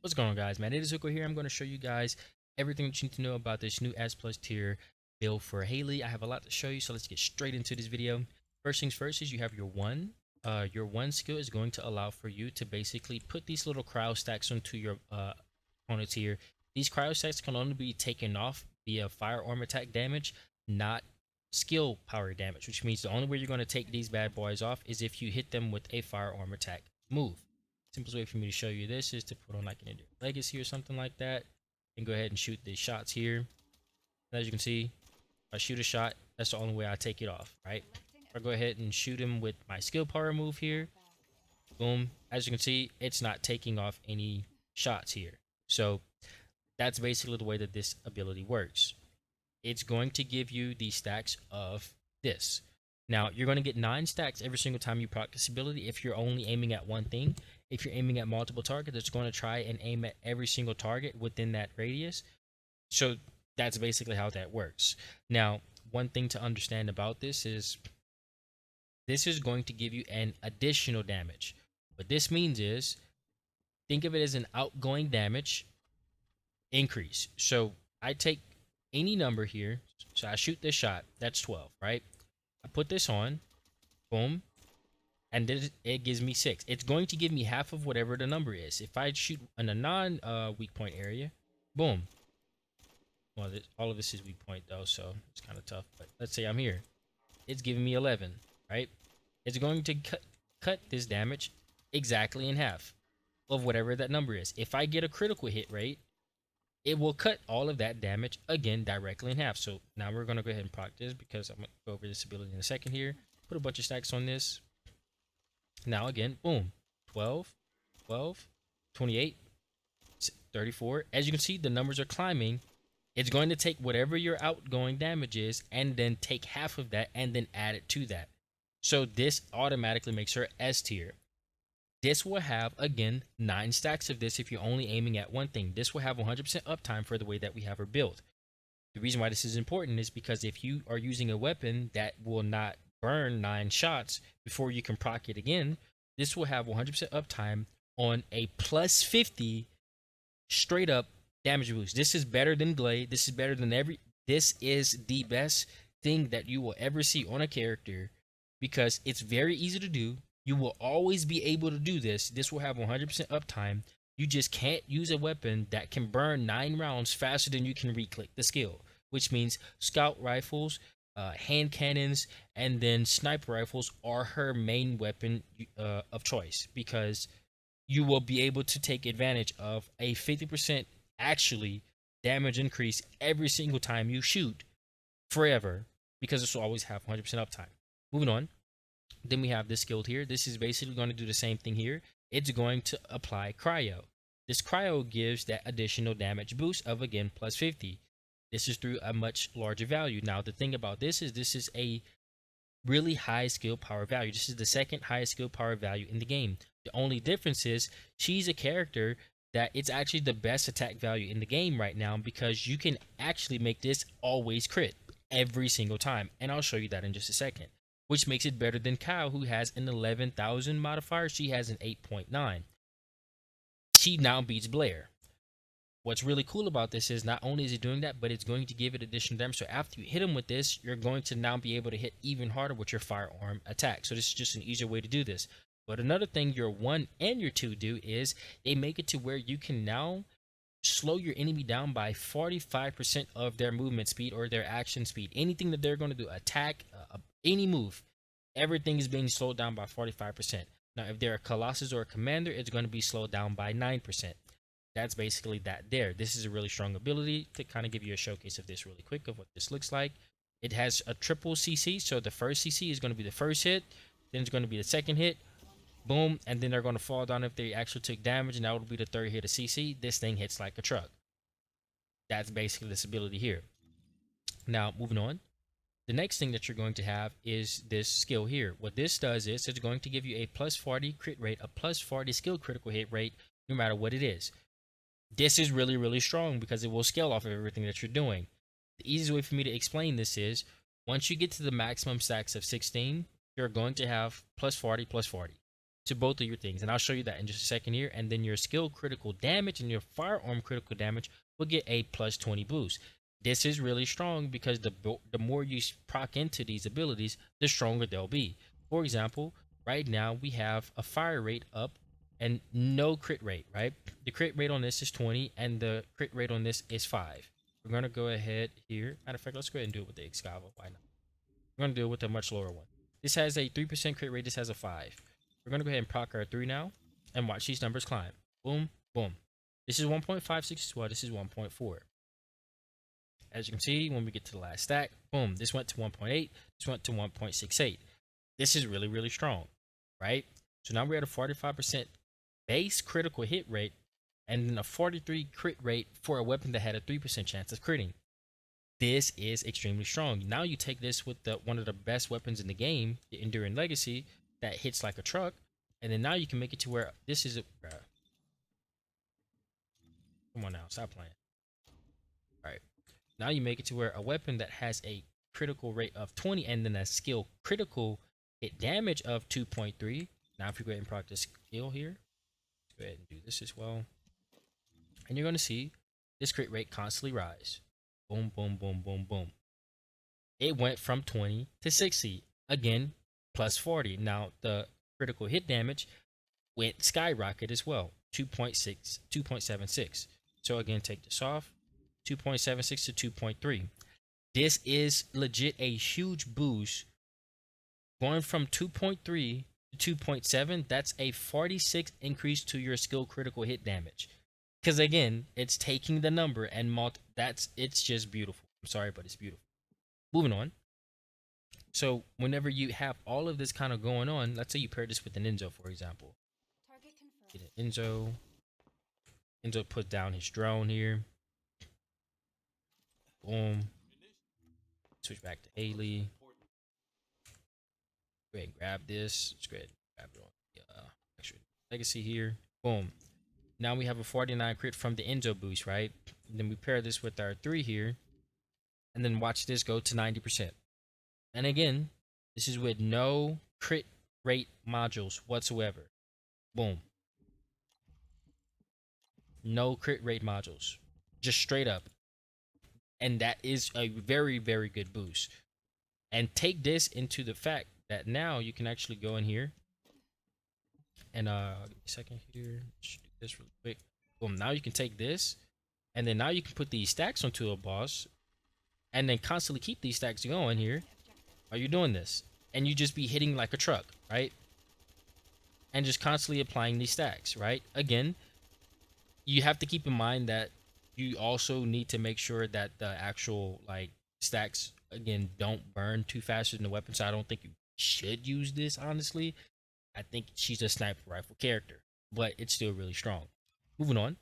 What's going on, guys? Man, it is Zuko here. I'm going to show you guys everything that you need to know about this new S plus tier build for HAILEY. I have a lot to show you, so let's get straight into this video. First things first is you have your one. Your one skill is going to allow for you to basically put these little cryo stacks onto your opponent's here. These cryo stacks can only be taken off via firearm attack damage, not skill power damage, which means the only way you're going to take these bad boys off is if you hit them with a firearm attack move. Simplest way for me to show you this is to put on like an Enduring Legacy or something like that and go ahead and shoot these shots here. As you can see, if I shoot a shot, that's the only way I take it off, right? If I go ahead and shoot him with my skill power move here, boom, as you can see, it's not taking off any shots here. So that's basically the way that this ability works. It's going to give you the stacks of this. Now, you're going to get 9 stacks every single time you proc this ability if you're only aiming at one thing. If you're aiming at multiple targets, it's going to try and aim at every single target within that radius. So that's basically how that works. Now, one thing to understand about this is going to give you an additional damage. What this means is, think of it as an outgoing damage increase. So I take any number here. So I shoot this shot. That's 12, right? I put this on. Boom. And then it gives me 6. It's going to give me half of whatever the number is. If I shoot in a non weak point area, boom. Well, all of this is weak point though, so it's kind of tough. But let's say I'm here. It's giving me 11, right? It's going to cut this damage exactly in half of whatever that number is. If I get a critical hit rate, it will cut all of that damage again directly in half. So now we're going to go ahead and proc this because I'm going to go over this ability in a second here. Put a bunch of stacks on this. Now again, boom, 12, 12, 28, 34. As you can see, the numbers are climbing. It's going to take whatever your outgoing damage is and then take half of that and then add it to that. So this automatically makes her S tier. This will have, again, 9 stacks of this if you're only aiming at one thing. This will have 100% uptime for the way that we have her built. The reason why this is important is because if you are using a weapon that will not burn 9 shots before you can proc it again, this will have 100% uptime on a plus 50 straight up damage boost. This is better than Glade. This is better than this is the best thing that you will ever see on a character because it's very easy to do. You will always be able to do this. This will have 100% uptime. You just can't use a weapon that can burn 9 rounds faster than you can re-click the skill, which means scout rifles, hand cannons, and then sniper rifles are her main weapon of choice because you will be able to take advantage of a 50% actually damage increase every single time you shoot forever because this will always have 100% uptime. Moving on. Then we have this skill here. This is basically going to do the same thing here. It's going to apply cryo. This cryo gives that additional damage boost of, again, plus 50. This is through a much larger value. Now, the thing about this is a really high skill power value. This is the second highest skill power value in the game. The only difference is she's a character that it's actually the best attack value in the game right now because you can actually make this always crit every single time. And I'll show you that in just a second, which makes it better than Kyle, who has an 11,000 modifier. She has an 8.9. She now beats Blair. What's really cool about this is not only is it doing that, but it's going to give it additional damage. So after you hit him with this, you're going to now be able to hit even harder with your firearm attack. So this is just an easier way to do this. But another thing your 1 and your 2 do is they make it to where you can now slow your enemy down by 45% of their movement speed or their action speed. Anything that they're going to do, attack, any move, everything is being slowed down by 45%. Now, if they're a Colossus or a Commander, it's going to be slowed down by 9%. That's basically that there. This is a really strong ability. To kind of give you a showcase of this really quick of what this looks like. It has a triple CC, so the first CC is going to be the first hit, then it's going to be the second hit, boom, and then they're going to fall down if they actually took damage, and that would be the third hit of CC. This thing hits like a truck. That's basically this ability here. Now, moving on. The next thing that you're going to have is this skill here. What this does is it's going to give you a plus 40 crit rate, a plus 40 skill critical hit rate, no matter what it is. This is really, really strong because it will scale off of everything that you're doing. The easiest way for me to explain this is once you get to the maximum stacks of 16, you're going to have plus 40, plus 40. to both of your things, and I'll show you that in just a second here. And then your skill critical damage and your firearm critical damage will get a plus 20 boost. This is really strong because the more you proc into these abilities, the stronger they'll be. For example, right now we have a fire rate up and no crit rate, right? The crit rate on this is 20 and the crit rate on this is 5. We're going to go ahead here. Matter of fact, let's go ahead and do it with the Excava. Why not? We're going to do it with a much lower one. This has a 3% crit rate. This has a 5. We're going to go ahead and proc our 3 now and watch these numbers climb. Boom, boom. This is 1.56 as well. This is 1.4. As you can see, when we get to the last stack, boom, this went to 1.8. This went to 1.68. This is really, really strong, right? So now we're at a 45% base critical hit rate and then a 43 crit rate for a weapon that had a 3% chance of critting. This is extremely strong. Now you take this with one of the best weapons in the game, the Enduring Legacy, that hits like a truck, and then now you can make it to where this is a... Come on now, stop playing. All right. Now you make it to where a weapon that has a critical rate of 20 and then a skill critical hit damage of 2.3. Now if you go ahead and proc this skill here, let's go ahead and do this as well. And you're going to see this crit rate constantly rise. Boom, boom, boom, boom, boom. It went from 20 to 60. Again, plus 40. Now the critical hit damage went skyrocket as well. 2.76. So again, take this off. 2.76 to 2.3. This is legit a huge boost. Going from 2.3 to 2.7, that's a 46 increase to your skill critical hit damage. Because again, it's taking the number and it's just beautiful. I'm sorry, but it's beautiful. Moving on. So whenever you have all of this kind of going on, let's say you pair this with an Enzo, for example. Get an Enzo. Enzo put down his drone here. Boom. Switch back to HAILEY. Go ahead and grab this. Let's go ahead and grab it on the extra legacy here. Boom. Now we have a 49 crit from the Enzo boost, right? And then we pair this with our 3 here. And then watch this go to 90%. And again, this is with no crit rate modules whatsoever. Boom. No crit rate modules. Just straight up. And that is a very, very good boost. And take this into the fact that now you can actually go in here and give me a second here. Let's do this really quick. Boom. Now you can take this and then now you can put these stacks onto a boss and then constantly keep these stacks going here while you're doing this. And you just be hitting like a truck, right? And just constantly applying these stacks, right? Again, you have to keep in mind that you also need to make sure that the actual like stacks again don't burn too fast in the weapon. So I don't think you should use this, honestly. I think she's a sniper rifle character, but it's still really strong. Moving on.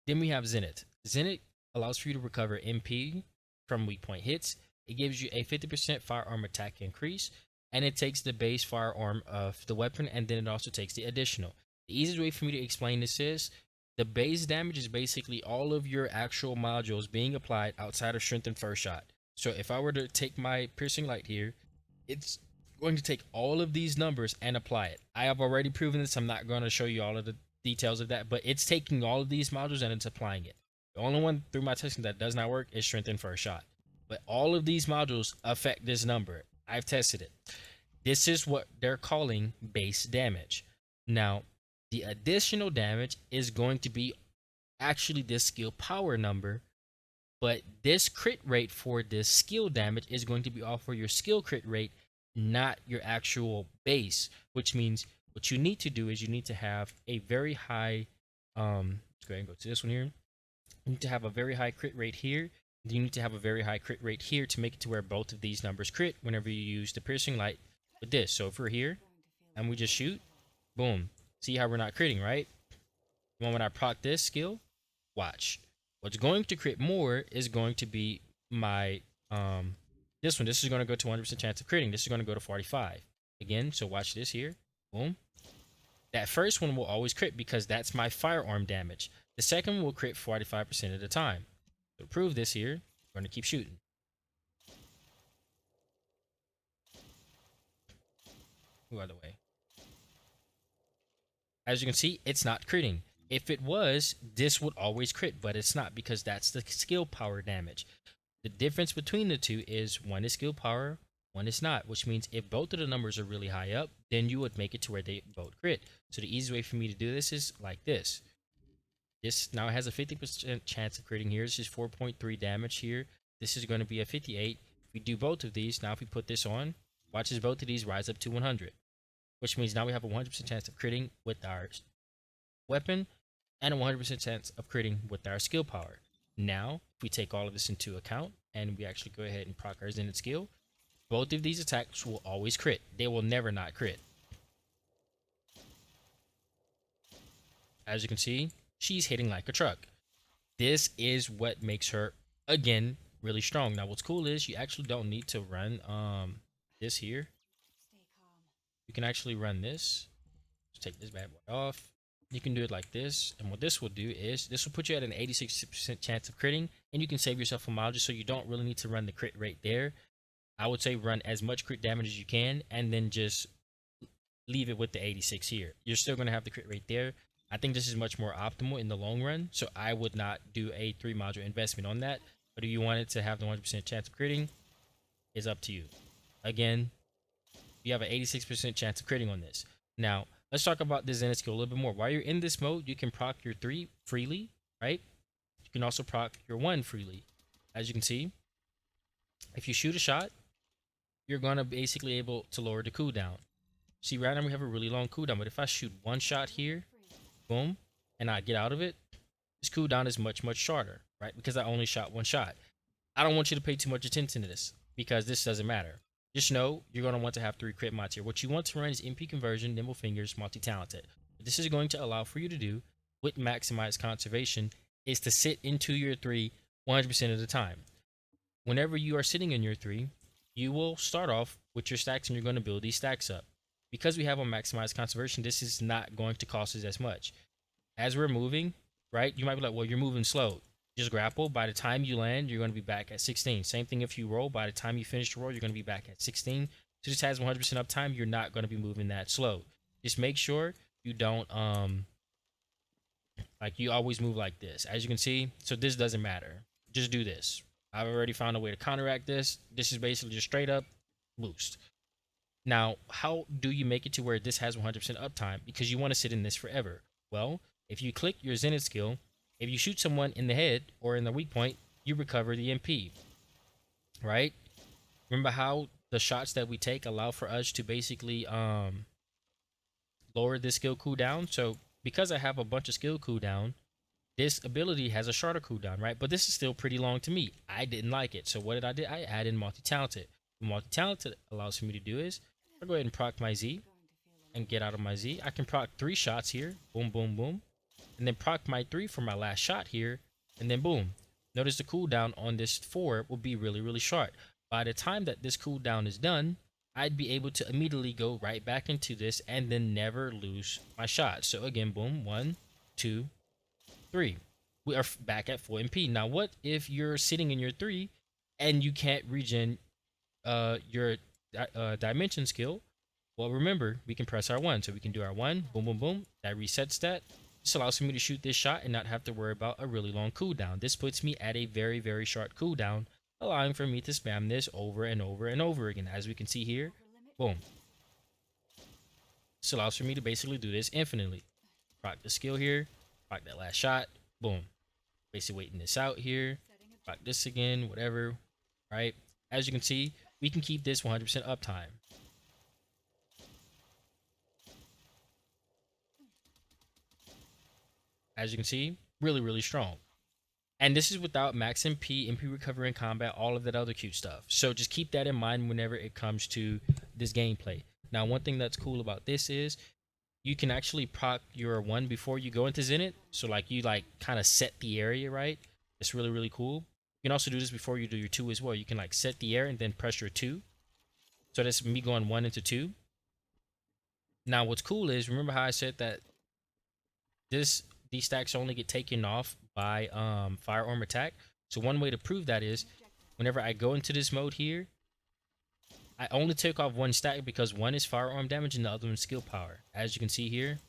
Then we have Zenith. Zenith allows for you to recover MP from weak point hits. It gives you a 50% firearm attack increase, and it takes the base firearm of the weapon, and then it also takes the additional. The easiest way for me to explain this is the base damage is basically all of your actual modules being applied outside of strength and first shot. So if I were to take my piercing light here, it's going to take all of these numbers and apply it. I have already proven this. I'm not going to show you all of the details of that, but it's taking all of these modules and it's applying it. The only one through my testing that does not work is strength and first shot. But all of these modules affect this number. I've tested it. This is what they're calling base damage. Now, the additional damage is going to be actually this skill power number, but this crit rate for this skill damage is going to be off for your skill crit rate, not your actual base, which means what you need to do is you need to have a very high, let's go ahead and go to this one here. You need to have a very high crit rate here. You need to have a very high crit rate here to make it to where both of these numbers crit whenever you use the piercing light with this. So if we're here and we just shoot, boom. See how we're not critting, right? The moment I proc this skill, watch. What's going to crit more is going to be my, this one. This is going to go to 100% chance of critting. This is going to go to 45. Again, so watch this here. Boom. That first one will always crit because that's my firearm damage. The second one will crit 45% of the time. To prove this here, we're going to keep shooting. Move out of the way. As you can see, it's not critting. If it was, this would always crit, but it's not because that's the skill power damage. The difference between the two is one is skill power, one is not, which means if both of the numbers are really high up, then you would make it to where they both crit. So the easy way for me to do this is like this. This now has a 50% chance of critting here. This is 4.3 damage here. This is going to be a 58. If we do both of these, now if we put this on, watch as both of these rise up to 100. Which means now we have a 100% chance of critting with our weapon and a 100% chance of critting with our skill power. Now, if we take all of this into account and we actually go ahead and proc our Zenith skill, both of these attacks will always crit. They will never not crit. As you can see, she's hitting like a truck. This is what makes her, again, really strong. Now, what's cool is you actually don't need to run this here. You can actually run this. Let's take this bad boy off. You can do it like this, and what this will do is this will put you at an 86% chance of critting, and you can save yourself a mile just so you don't really need to run the crit rate there. I would say run as much crit damage as you can, and then just leave it with the 86 here. You're still going to have the crit rate there. I think this is much more optimal in the long run, so I would not do a 3 module investment on that. But if you wanted to have the 100% chance of critting, it's up to you. Again, you have an 86% chance of critting on this. Now, let's talk about this Zenith skill a little bit more. While you're in this mode, you can proc your 3 freely, right? You can also proc your 1 freely. As you can see, if you shoot a shot, you're going to basically able to lower the cooldown. See, right now we have a really long cooldown, but if I shoot one shot here, boom, and I get out of it, this cooldown is much, much shorter, right? Because I only shot one shot. I don't want you to pay too much attention to this because this doesn't matter. Just know you're going to want to have 3 crit mods here. What you want to run is MP Conversion, Nimble Fingers, Multi-Talented. What this is going to allow for you to do with Maximized Conservation is to sit into your 3 100% of the time. Whenever you are sitting in your 3, you will start off with your stacks and you're going to build these stacks up. Because we have on Maximized Conservation, this is not going to cost us as much. As we're moving, right, you might be like, well, you're moving slow. Just grapple. By the time you land, you're going to be back at 16. Same thing if you roll. By the time you finish the roll, you're going to be back at 16. So this has 100% uptime. You're not going to be moving that slow. Just make sure you don't, like you always move like this. As you can see, so this doesn't matter. Just do this. I've already found a way to counteract this. This is basically just straight up boost. Now, how do you make it to where this has 100% uptime? Because you want to sit in this forever. Well, if you click your Zenith skill, if you shoot someone in the head or in the weak point, you recover the MP, right? Remember how the shots that we take allow for us to basically lower this skill cooldown? So because I have a bunch of skill cooldown, this ability has a shorter cooldown, right? But this is still pretty long to me. I didn't like it. So what did I do? I added multi-talented. What multi-talented allows for me to do is I'll go ahead and proc my Z and get out of my Z. I can proc 3 shots here. Boom, boom, boom. And then proc my 3 for my last shot here. And then boom. Notice the cooldown on this 4 will be really, really short. By the time that this cooldown is done, I'd be able to immediately go right back into this and then never lose my shot. So again, boom. 1, 2, 3. We are back at full MP. Now, what if you're sitting in your 3 and you can't regen your dimension skill? Well, remember, we can press R1. So we can do R1, boom, boom, boom. That resets that. This allows for me to shoot this shot and not have to worry about a really long cooldown. This puts me at a very, very short cooldown, allowing for me to spam this over and over and over again. As we can see here, boom. This allows for me to basically do this infinitely. Proc the skill here, proc that last shot, boom. Basically waiting this out here, proc this again, whatever, right? As you can see, we can keep this 100% uptime. As you can see, really, really strong. And this is without max MP recovery in combat, all of that other cute stuff. So just keep that in mind whenever it comes to this gameplay. Now, one thing that's cool about this is you can actually proc your 1 before you go into Zenith. So like you like kind of set the area, right? It's really, really cool. You can also do this before you do your 2 as well. You can like set the area and then press your 2. So that's me going 1 into 2. Now, what's cool is, remember how I said that these stacks only get taken off by firearm attack? So one way to prove that is whenever I go into this mode here, I only took off one stack because one is firearm damage and the other one's skill power. As you can see here,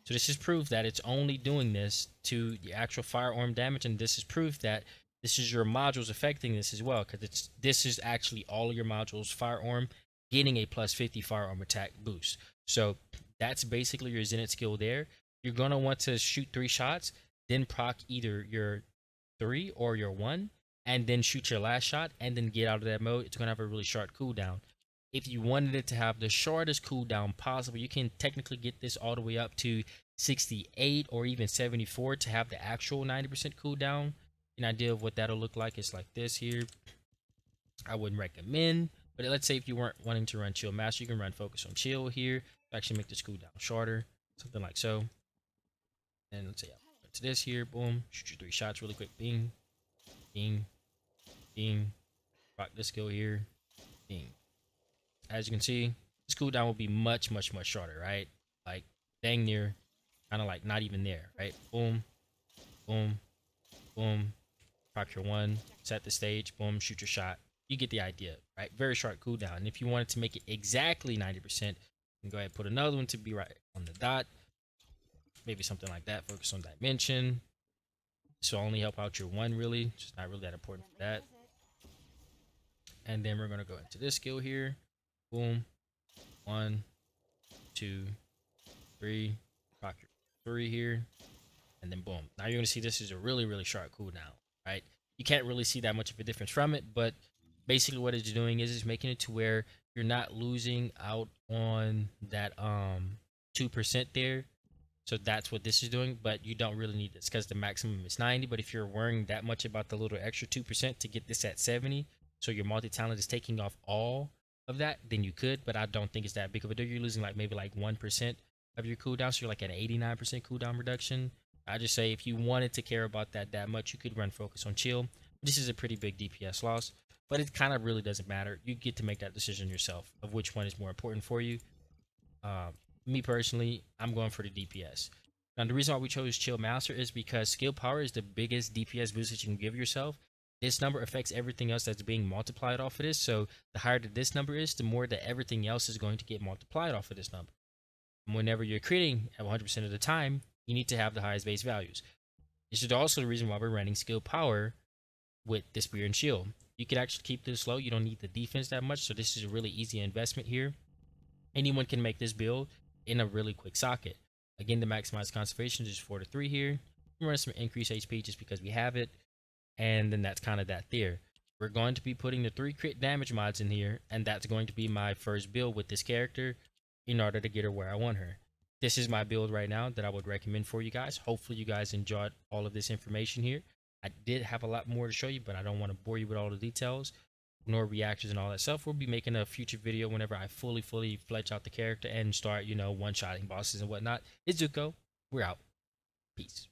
so this is proof that it's only doing this to the actual firearm damage, and this is proof that this is your modules affecting this as well, because this is actually all of your modules firearm getting a plus 50 firearm attack boost. So that's basically your Zenith skill there. You're gonna want to shoot 3 shots, then proc either your 3 or your 1, and then shoot your last shot, and then get out of that mode. It's gonna have a really short cooldown. If you wanted it to have the shortest cooldown possible, you can technically get this all the way up to 68 or even 74 to have the actual 90% cooldown. An idea of what that'll look like is like this here. I wouldn't recommend, but let's say if you weren't wanting to run chill master, you can run focus on chill here to actually make this cooldown shorter, something like so. And let's say I went to this here, boom, shoot your 3 shots really quick, bing, bing, bing, rock this skill here, bing. As you can see, this cooldown will be much shorter, right? Like dang near, kind of like not even there, right? Boom, boom, boom. Proc your 1, set the stage, boom, shoot your shot. You get the idea, right? Very short cooldown. And if you wanted to make it exactly 90%, you can go ahead and put another one to be right on the dot. Maybe something like that. Focus on dimension. This will only help out your 1 really. It's not really that important for that. And then we're gonna go into this skill here. Boom. 1, 2, 3. Proc your 3 here. And then boom. Now you're gonna see this is a really short cooldown, right? You can't really see that much of a difference from it, but basically what it's doing is it's making it to where you're not losing out on that 2% there. So that's what this is doing, but you don't really need this because the maximum is 90. But if you're worrying that much about the little extra 2% to get this at 70, so your multi-talent is taking off all of that, then you could, but I don't think it's that big of a deal. You're losing like maybe like 1% of your cooldown, so you're like at an 89% cooldown reduction. I just say if you wanted to care about that much, you could run focus on chill. This is a pretty big DPS loss, but it kind of really doesn't matter. You get to make that decision yourself of which one is more important for you. Me personally, I'm going for the DPS. Now, the reason why we chose Chill Master is because skill power is the biggest DPS boost that you can give yourself. This number affects everything else that's being multiplied off of this. So the higher that this number is, the more that everything else is going to get multiplied off of this number. And whenever you're critting at 100% of the time, you need to have the highest base values. This is also the reason why we're running skill power with the spear and shield. You can actually keep this low. You don't need the defense that much. So this is a really easy investment here. Anyone can make this build in a really quick socket. Again, the maximized conservation is 4 to 3 here. We run some increased HP just because we have it. And then that's kind of that there. We're going to be putting the 3 crit damage mods in here. And that's going to be my first build with this character in order to get her where I want her. This is my build right now that I would recommend for you guys. Hopefully you guys enjoyed all of this information here. I did have a lot more to show you, but I don't want to bore you with all the details nor reactions and all that stuff. We'll be making a future video whenever I fully fledge out the character and start, one-shotting bosses and whatnot. It's Zuko. We're out. Peace.